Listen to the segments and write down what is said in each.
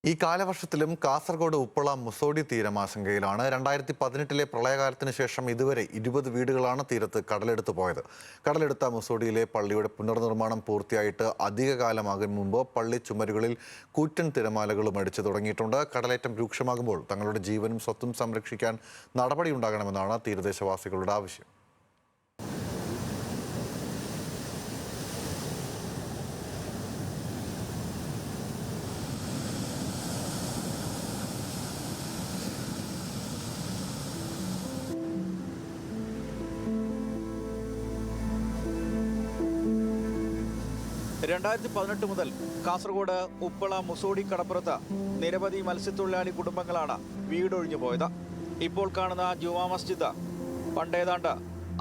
ഈ കാലവർഷത്തിലും കാസർഗോഡ് ഉപ്പള മുസോടി തീരം ആശങ്കയിലാണ്. 2018 പ്രളയകാലത്തിന് ശേഷം ഇതുവരെ 20 വീടുകളാണ് തീരത്ത് കടലെടുത്ത് പോയത്. കടലെടുത്ത മുസോടിയിലെ പള്ളിയുടെ പുനർനിർമ്മാണം പൂർത്തിയായിട്ട് അധിക കാലമാകും മുമ്പ് പള്ളി ചുമരുകളിൽ കൂറ്റൻ തിരമാലകളും അടിച്ചു തുടങ്ങിയിട്ടുണ്ട്. കടലേറ്റം രൂക്ഷമാകുമ്പോൾ തങ്ങളുടെ ജീവനും സ്വത്തും സംരക്ഷിക്കാൻ നടപടിയുണ്ടാകണമെന്നാണ് തീരദേശവാസികളുടെ ആവശ്യം. 2018 മുതൽ കാസർഗോഡ് ഉപ്പള മുസോടി കടപ്പുറത്ത് നിരവധി മത്സ്യത്തൊഴിലാളി കുടുംബങ്ങളാണ് വീടൊഴിഞ്ഞു പോയത്. ഇപ്പോൾ കാണുന്ന ജുമാ മസ്ജിദ് പണ്ടേതാണ്ട്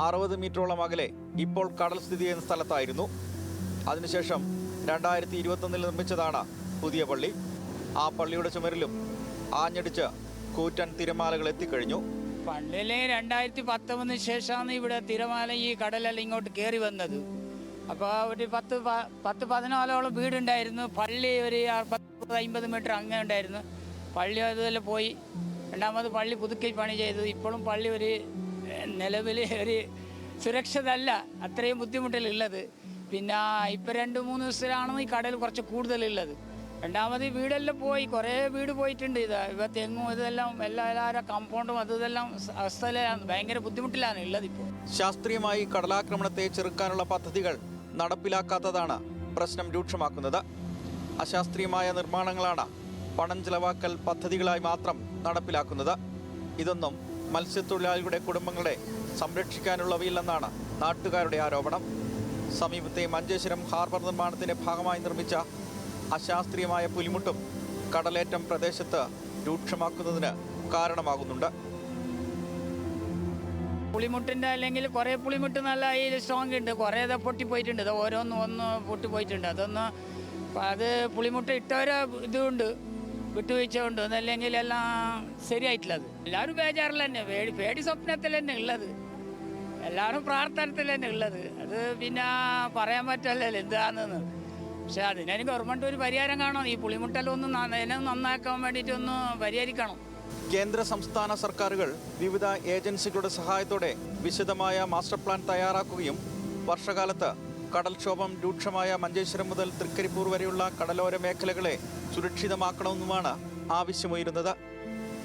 60 മീറ്ററോളം അകലെ ഇപ്പോൾ കടൽ സ്ഥിതി ചെയ്യുന്ന സ്ഥലത്തായിരുന്നു. അതിനുശേഷം 2021 നിർമ്മിച്ചതാണ് പുതിയ പള്ളി. ആ പള്ളിയുടെ ചുമരിലും ആഞ്ഞടിച്ച് കൂറ്റൻ തിരമാലകൾ എത്തിക്കഴിഞ്ഞു. പള്ളിയിലെ 2019 ശേഷമാണ് ഇവിടെ തിരമാല ഈ കടലെല്ലാം ഇങ്ങോട്ട് കയറി വന്നത്. അപ്പോൾ ഒരു 10-14 വീടുണ്ടായിരുന്നു. പള്ളി ഒരു 40-50 മീറ്റർ അങ്ങനെ ഉണ്ടായിരുന്നു. പള്ളി അതുപോലെ പോയി. രണ്ടാമത് പള്ളി പുതുക്കി പണി ചെയ്തു. ഇപ്പോഴും പള്ളി ഒരു നിലവിൽ ഒരു സുരക്ഷിതല്ല, അത്രയും ബുദ്ധിമുട്ടിലുള്ളത്. പിന്നെ ഇപ്പം 2-3 ദിവസത്തിലാണ് ഈ കടൽ കുറച്ച് കൂടുതലുള്ളത്. രണ്ടാമത് വീടെല്ലാം പോയി, കുറേ വീട് പോയിട്ടുണ്ട്. ഇപ്പം തെങ്ങും ഇതെല്ലാം എല്ലാവരും കമ്പൗണ്ടും ഇതെല്ലാം അവസ്ഥയിലാണ്, ഭയങ്കര ബുദ്ധിമുട്ടിലാണ് ഉള്ളത്. ഇപ്പോൾ ശാസ്ത്രീയമായി കടലാക്രമണത്തെ ചെറുക്കാനുള്ള പദ്ധതികൾ നടപ്പിലാക്കാത്തതാണ് പ്രശ്നം രൂക്ഷമാക്കുന്നത്. അശാസ്ത്രീയമായ നിർമ്മാണങ്ങളാണ് പണം ചെലവാക്കൽ പദ്ധതികളായി മാത്രം നടപ്പിലാക്കുന്നത്. ഇതൊന്നും മത്സ്യത്തൊഴിലാളികളുടെ കുടുംബങ്ങളെ സംരക്ഷിക്കാനുള്ളവയില്ലെന്നാണ് നാട്ടുകാരുടെ ആരോപണം. സമീപത്തെ മഞ്ചേശ്വരം ഹാർബർ നിർമ്മാണത്തിന്റെ ഭാഗമായി നിർമ്മിച്ച അശാസ്ത്രീയമായ പുലിമുട്ടും കടലേറ്റം പ്രദേശത്ത് രൂക്ഷമാക്കുന്നതിന് കാരണമാകുന്നുണ്ട്. പുളിമുട്ടിൻ്റെ അല്ലെങ്കിൽ കുറേ പുളിമുട്ട് നല്ല ഈ സ്ട്രോങ് ഉണ്ട്, കുറേ പൊട്ടിപ്പോയിട്ടുണ്ട്. ഇത് ഒന്ന് പൊട്ടിപ്പോയിട്ടുണ്ട്. അത് പുളിമുട്ട് ഇട്ടവരെ ഇതുകൊണ്ട് വിട്ടുവീഴ്ച ഉണ്ട്, അതല്ലെങ്കിൽ എല്ലാം ശരിയായിട്ടില്ല. അത് എല്ലാവരും ബേജാറിൽ തന്നെ, പേടി സ്വപ്നത്തിൽ തന്നെ ഉള്ളത്, എല്ലാവരും പ്രാർത്ഥനത്തിൽ തന്നെ ഉള്ളത്. അത് പിന്നെ പറയാൻ പറ്റില്ലല്ലോ എന്താണെന്ന്. പക്ഷെ അതിനു ഗവൺമെൻറ് ഒരു പരിഹാരം കാണണം. ഈ പുളിമുട്ടെല്ലാം ഒന്ന് നന്നാക്കാൻ വേണ്ടിയിട്ടൊന്ന് പരിഹരിക്കണം. കേന്ദ്ര സംസ്ഥാന സർക്കാരുകൾ വിവിധ ഏജൻസികളുടെ സഹായത്തോടെ വിശദമായ മാസ്റ്റർ പ്ലാൻ തയ്യാറാക്കുകയും വർഷകാലത്ത് കടൽക്ഷോഭം രൂക്ഷമായ മഞ്ചേശ്വരം മുതൽ തൃക്കരിപ്പൂർ വരെയുള്ള കടലോര മേഖലകളെ സുരക്ഷിതമാക്കണമെന്നുമാണ് ആവശ്യമുയരുന്നത്.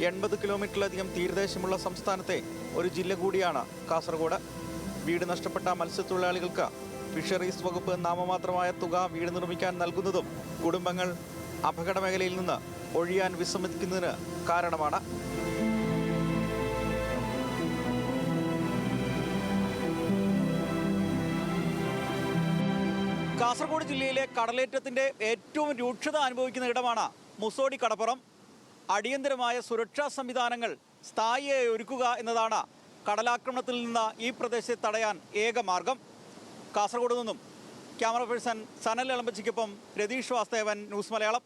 80 കിലോമീറ്ററിലധികം തീരദേശമുള്ള സംസ്ഥാനത്തെ ഒരു ജില്ല കൂടിയാണ് കാസർഗോഡ്. വീട് നഷ്ടപ്പെട്ട മത്സ്യത്തൊഴിലാളികൾക്ക് ഫിഷറീസ് വകുപ്പ് നാമമാത്രമായ തുക വീട് നിർമ്മിക്കാൻ നൽകുന്നതും കുടുംബങ്ങൾ അപകട മേഖലയിൽ നിന്ന് ഒഴിയാൻ വിസമ്മതിക്കുന്നതിന് കാരണമാണ്. കാസർഗോഡ് ജില്ലയിലെ കടലേറ്റത്തിന്റെ ഏറ്റവും രൂക്ഷത അനുഭവിക്കുന്ന ഇടമാണ് മുസോടി കടപ്പുറം. അടിയന്തരമായ സുരക്ഷാ സംവിധാനങ്ങൾ സ്ഥായിയായി ഒരുക്കുക എന്നതാണ് കടലാക്രമണത്തിൽ നിന്ന് ഈ പ്രദേശത്തെ തടയാൻ ഏക മാർഗം. കാസർഗോഡ് നിന്നും camera person Sanal എളമ്പച്ചിക്കൊപ്പം Ratheesh Vasthavan, news Malayalam.